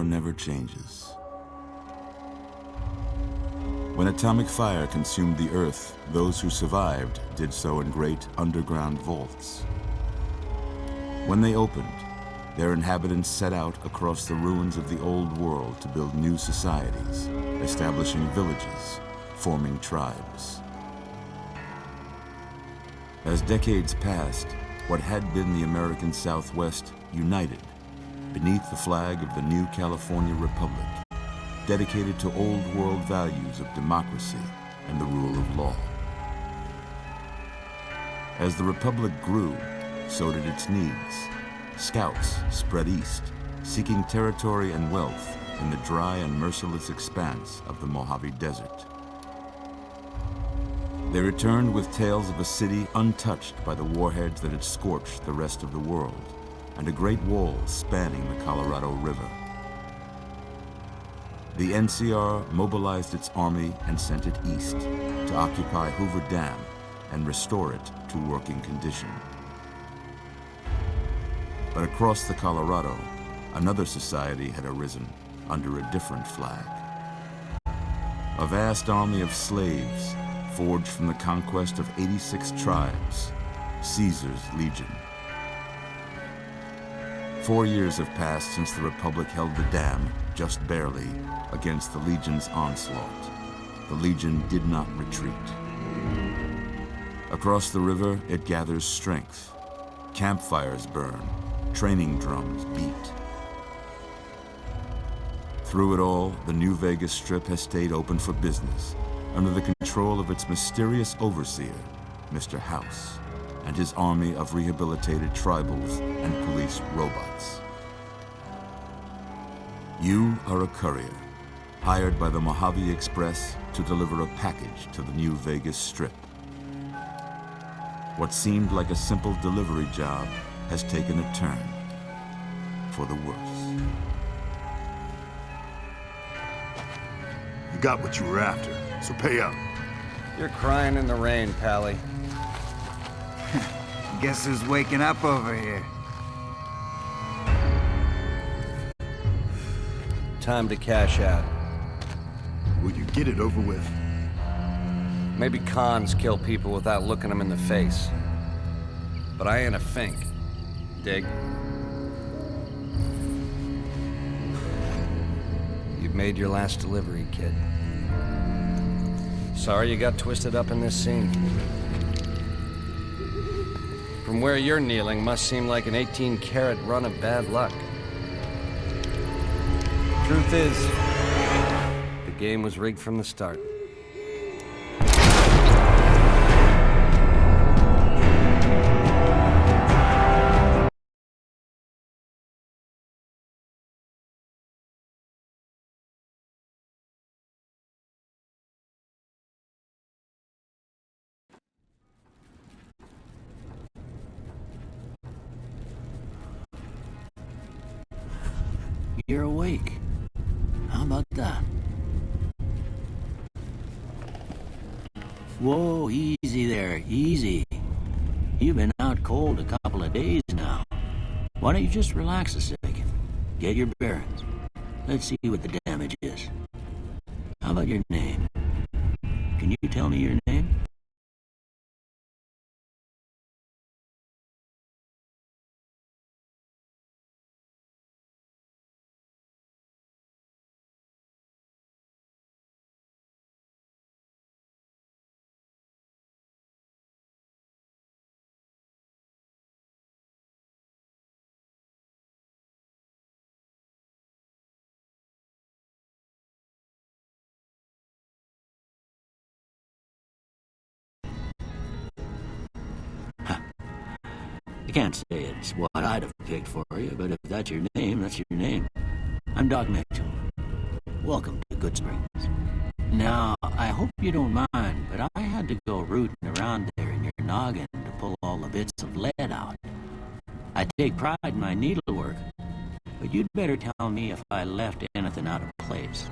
never changes. When atomic fire consumed the Earth, those who survived did so in great underground vaults. When they opened, their inhabitants set out across the ruins of the old world to build new societies, establishing villages, forming tribes. As decades passed, what had been the American Southwest united beneath the flag of the new California Republic, dedicated to old world values of democracy and the rule of law. As the Republic grew, so did its needs. Scouts spread east, seeking territory and wealth in the dry and merciless expanse of the Mojave Desert. They returned with tales of a city untouched by the warheads that had scorched the rest of the world, and a great wall spanning the Colorado River. The NCR mobilized its army and sent it east to occupy Hoover Dam and restore it to working condition. But across the Colorado, another society had arisen under a different flag. A vast army of slaves forged from the conquest of 86 tribes, Caesar's Legion. 4 years have passed since the Republic held the dam, just barely, against the Legion's onslaught. The Legion did not retreat. Across the river, it gathers strength. Campfires burn, training drums beat. Through it all, the New Vegas Strip has stayed open for business, under the control of its mysterious overseer, Mr. House, and his army of rehabilitated tribals and police robots. You are a courier, hired by the Mojave Express to deliver a package to the New Vegas Strip. What seemed like a simple delivery job has taken a turn for the worse. You got what you were after, so pay up. You're crying in the rain, Pally. Guess who's waking up over here? Time to cash out. Will you get it over with? Maybe cons kill people without looking them in the face. But I ain't a fink. Dig? You've made your last delivery, kid. Sorry you got twisted up in this scene. From where you're kneeling must seem like an 18-carat run of bad luck. Truth is, the game was rigged from the start. You're awake. How about that? Whoa, easy there, easy. You've been out cold a couple of days now. Why don't you just relax a second? Get your bearings. Let's see what the damage is. How about your name? Can you tell me your name? I can't say it's what I'd have picked for you, but if that's your name, that's your name. I'm Doc Mitchell. Welcome to Goodsprings. Now, I hope you don't mind, but I had to go rooting around there in your noggin to pull all the bits of lead out. I take pride in my needlework, but you'd better tell me if I left anything out of place.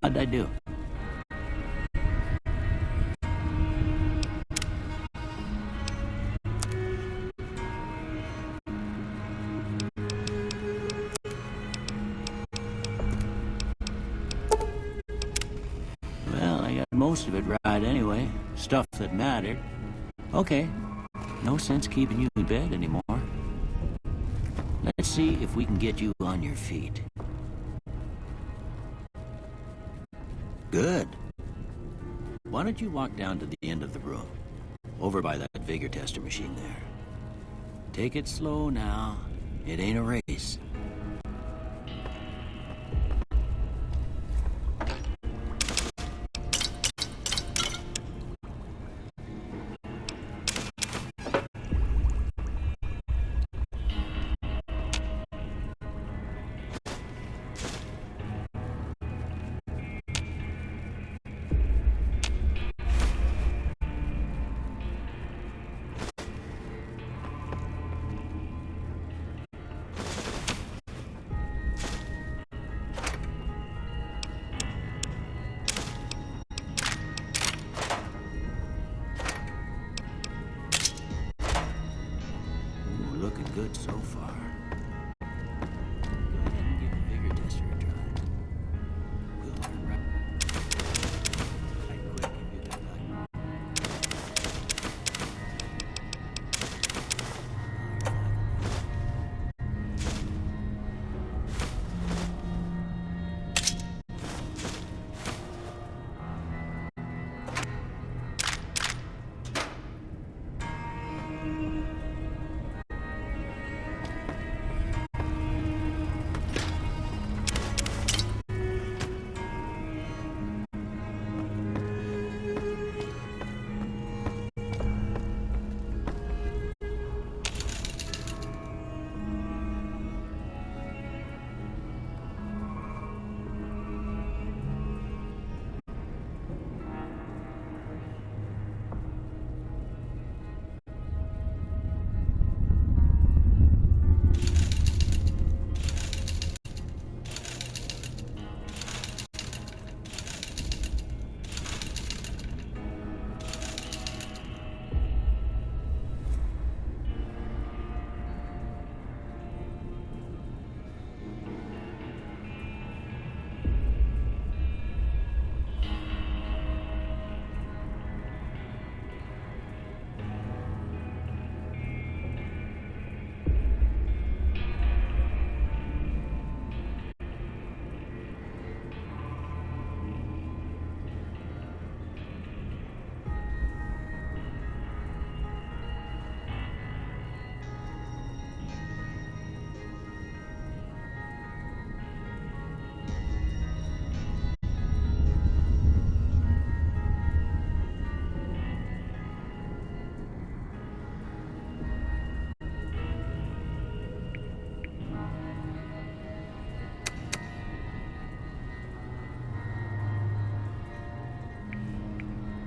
How'd I do? most of it right anyway. Stuff that mattered. Okay, no sense keeping you in bed anymore. Let's see if we can get you on your feet. Good. Why don't you walk down to the end of the room? Over by that vigor tester machine there. Take it slow now. It ain't a race. Looking good so far. Go ahead and give the vigor tester a try. We'll learn right quick if you got luck.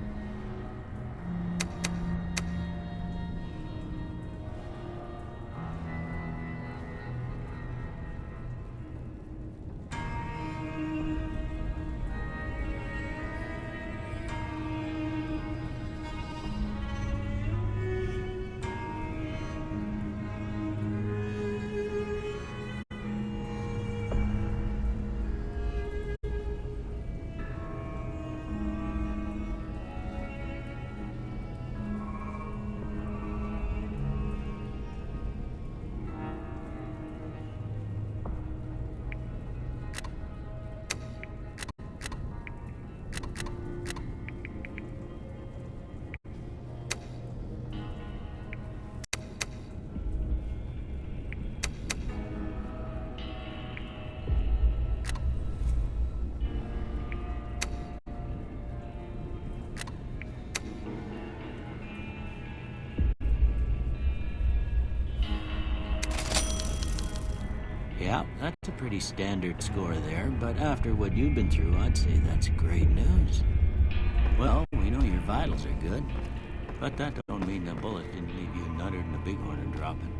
Yeah, that's a pretty standard score there, but after what you've been through, I'd say that's great news. Well, we know your vitals are good, but that don't mean the bullet didn't leave you nuttered and a bighorn and dropping.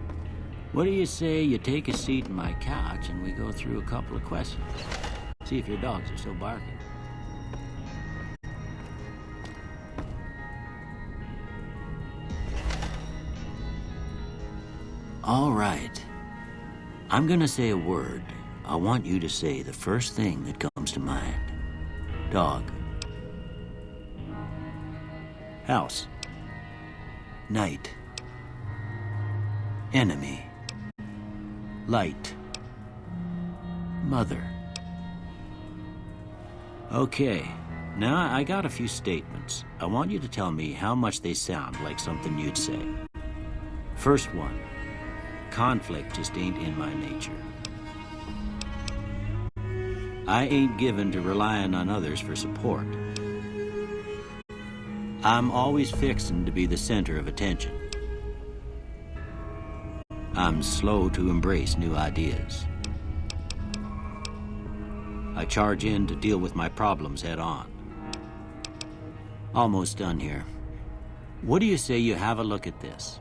What do you say you take a seat in my couch and we go through a couple of questions? See if your dogs are still barking. All right. I'm gonna say a word. I want you to say the first thing that comes to mind. Dog. House. Night. Enemy. Light. Mother. Okay, now I got a few statements. I want you to tell me how much they sound like something you'd say. First one, conflict just ain't in my nature. I ain't given to relying on others for support. I'm always fixin' to be the center of attention. I'm slow to embrace new ideas. I charge in to deal with my problems head on. Almost done here. What do you say you have a look at this?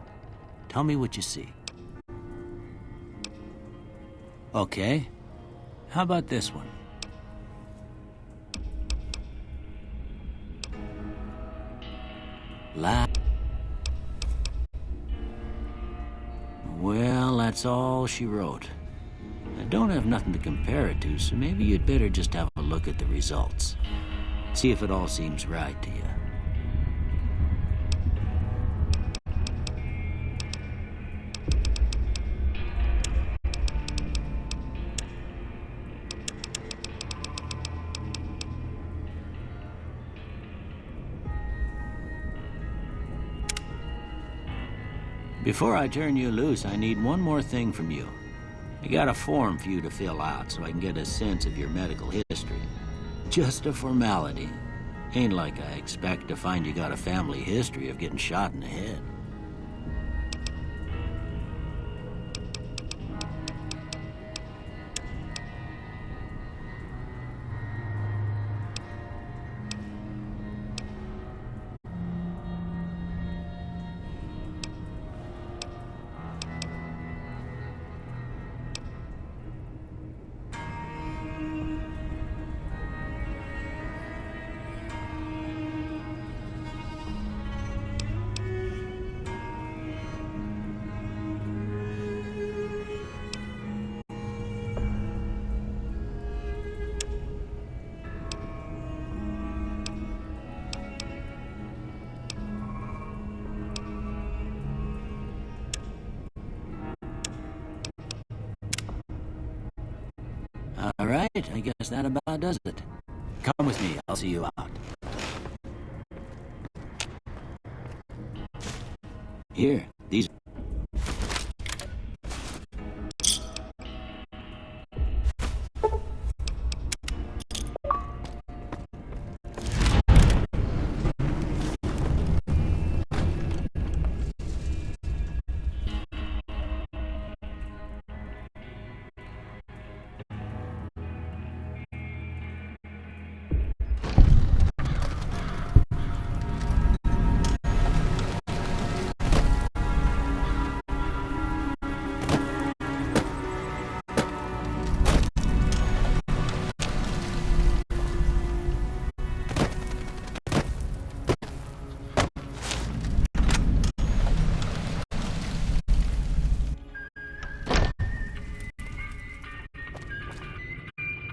Tell me what you see. Okay. How about this one? Well, that's all she wrote. I don't have nothing to compare it to, so maybe you'd better just have a look at the results. See if it all seems right to you. Before I turn you loose, I need one more thing from you. I got a form for you to fill out so I can get a sense of your medical history. Just a formality. Ain't like I expect to find you got a family history of getting shot in the head. All right, I guess that about does it. Come with me, I'll see you out. Here, these...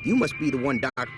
You must be the one, Doc.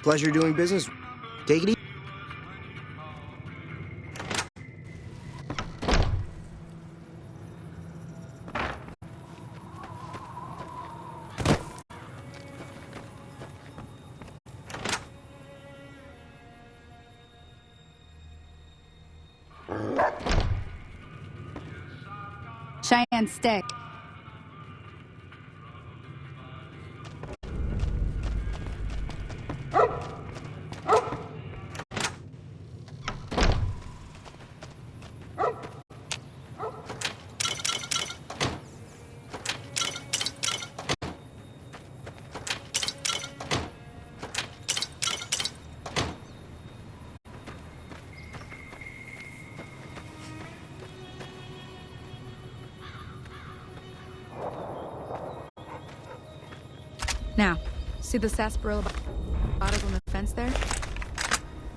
Pleasure doing business. Take it easy. Cheyenne, stick. Now, see the sarsaparilla bottles on the fence there?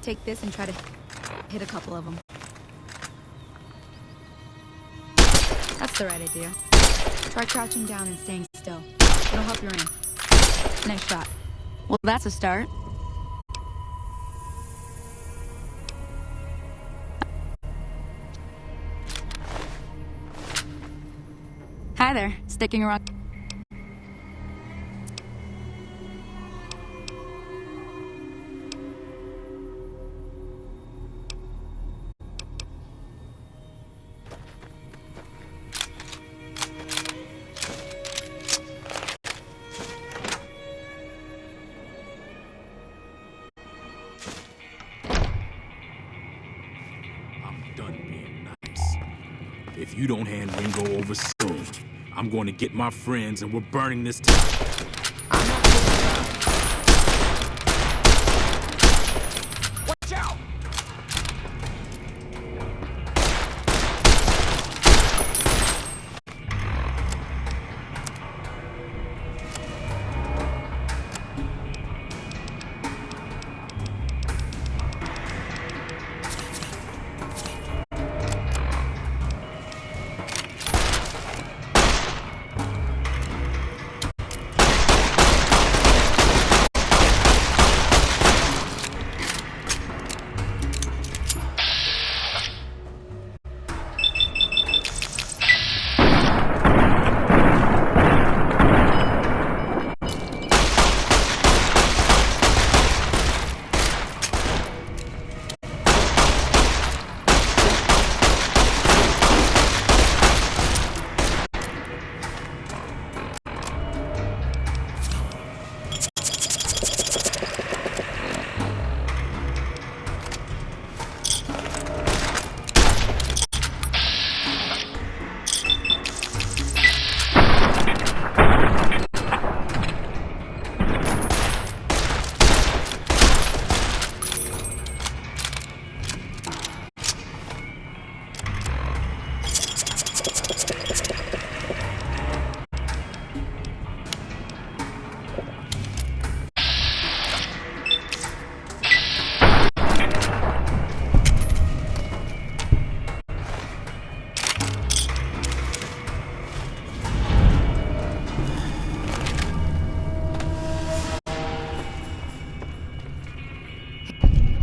Take this and try to hit a couple of them. That's the right idea. Try crouching down and staying still. It'll help your aim. Nice shot. Well, that's a start. Hi there, sticking around. If you don't hand Ringo over soon, I'm going to get my friends and we're burning this town. Watch out!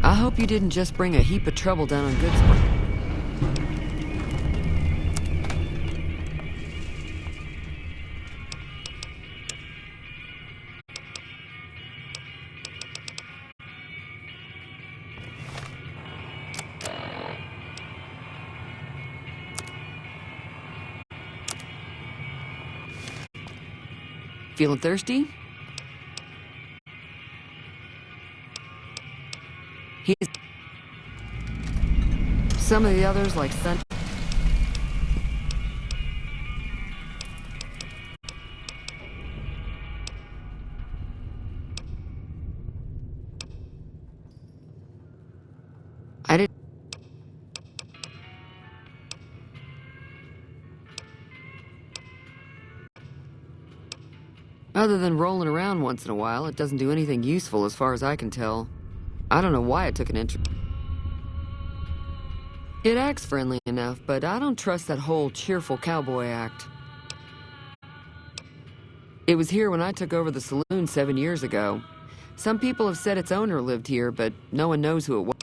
I hope you didn't just bring a heap of trouble down on Goodspring. Feeling thirsty? Some of the others, like Sun. I didn't. Other than rolling around once in a while, it doesn't do anything useful as far as I can tell. I don't know why it took an interest. It acts friendly enough, but I don't trust that whole cheerful cowboy act. It was here when I took over the saloon 7 years ago. Some people have said its owner lived here, but no one knows who it was.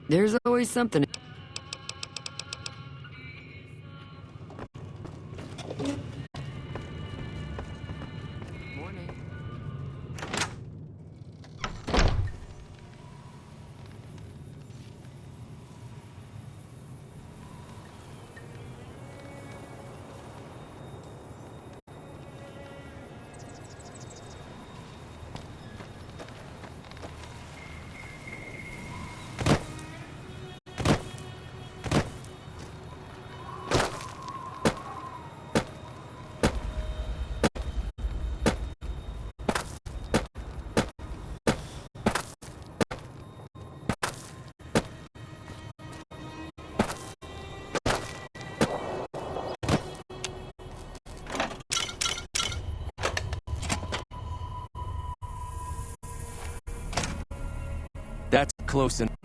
There's always something. Morning. That's close enough.